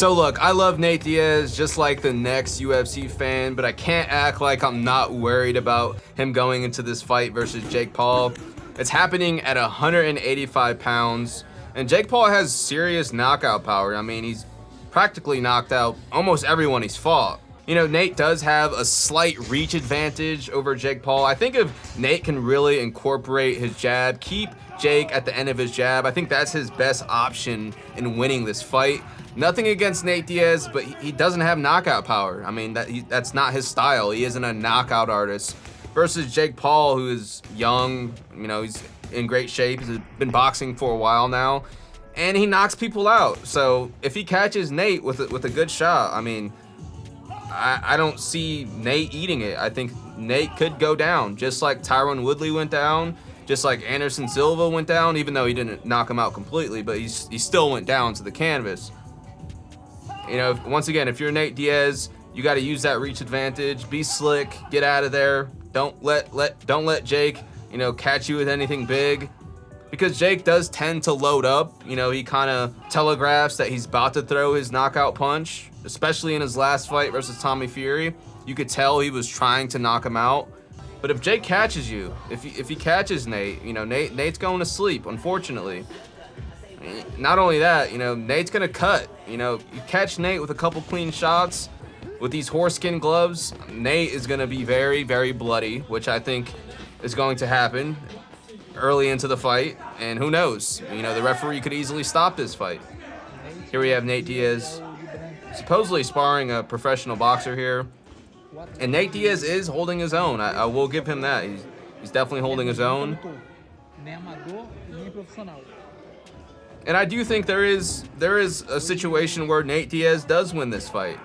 So look, I love Nate Diaz just like the next UFC fan, but I can't act like I'm not worried about him going into this fight versus Jake Paul. It's happening at 185 pounds, and Jake Paul has serious knockout power. I mean, he's practically knocked out almost everyone he's fought. You know, Nate does have a slight reach advantage over Jake Paul. I think if Nate can really incorporate his jab, keep Jake at the end of his jab, I think that's his best option in winning this fight. Nothing against Nate Diaz, but he doesn't have knockout power. I mean, that's not his style. He isn't a knockout artist. Versus Jake Paul, who is young, you know, he's in great shape. He's been boxing for a while now, and he knocks people out. So if he catches Nate with a good shot, I mean, I don't see Nate eating it. I think Nate could go down, just like Tyron Woodley went down, just like Anderson Silva went down, even though he didn't knock him out completely, but he still went down to the canvas. You know, once again, if you're Nate Diaz, you got to use that reach advantage. Be slick, get out of there. Don't let Jake, you know, catch you with anything big, because Jake does tend to load up. You know, he kind of telegraphs that he's about to throw his knockout punch, especially in his last fight versus Tommy Fury. You could tell he was trying to knock him out. But if Jake catches you, if he catches Nate, you know, Nate's going to sleep, unfortunately. Not only that, you know, Nate's gonna cut. You know, you catch Nate with a couple clean shots with these horse-skin gloves, Nate is gonna be very, very bloody, which I think is going to happen early into the fight. And who knows? You know, the referee could easily stop this fight. Here we have Nate Diaz, supposedly sparring a professional boxer here. And Nate Diaz is holding his own. I will give him that. He's definitely holding his own. And I do think there is a situation where Nate Diaz does win this fight.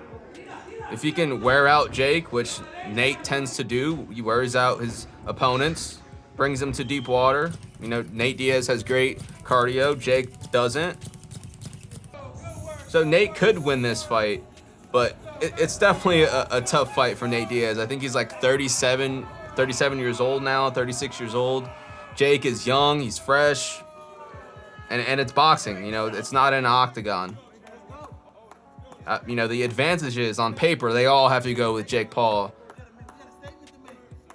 If he can wear out Jake, which Nate tends to do, he wears out his opponents, brings them to deep water. You know, Nate Diaz has great cardio, Jake doesn't. So Nate could win this fight, but it's definitely a tough fight for Nate Diaz. I think he's like 37 years old now, 36 years old. Jake is young, he's fresh. And it's boxing, you know, it's not an octagon. You know, the advantages on paper, they all have to go with Jake Paul.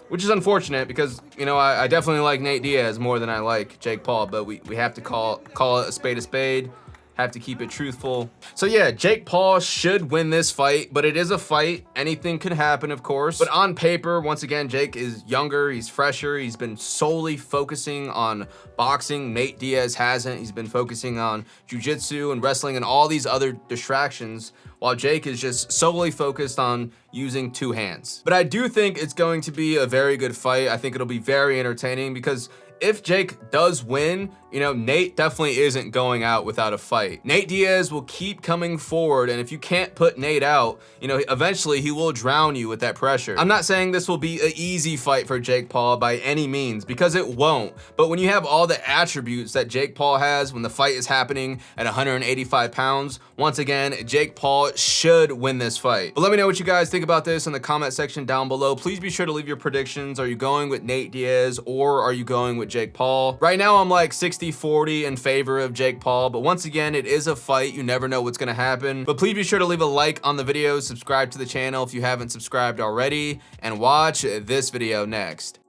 Which is unfortunate because, you know, I definitely like Nate Diaz more than I like Jake Paul, but we have to call it a spade. Have to keep it truthful. So yeah, Jake Paul should win this fight, but it is a fight. Anything could happen, of course. But on paper, once again, Jake is younger, he's fresher, he's been solely focusing on boxing. Nate Diaz hasn't. He's been focusing on jiu-jitsu and wrestling and all these other distractions, while Jake is just solely focused on using two hands. But I do think it's going to be a very good fight. I think it'll be very entertaining because if Jake does win, you know, Nate definitely isn't going out without a fight. Nate Diaz will keep coming forward, and if you can't put Nate out, you know, eventually he will drown you with that pressure. I'm not saying this will be an easy fight for Jake Paul by any means, because it won't. But when you have all the attributes that Jake Paul has when the fight is happening at 185 pounds, once again, Jake Paul should win this fight. But let me know what you guys think about this in the comment section down below. Please be sure to leave your predictions. Are you going with Nate Diaz or are you going with Jake Paul? Right now, I'm like 60-40 in favor of Jake Paul, but once again, it is a fight. You never know what's gonna happen. But please be sure to leave a like on the video, subscribe to the channel if you haven't subscribed already, and watch this video next.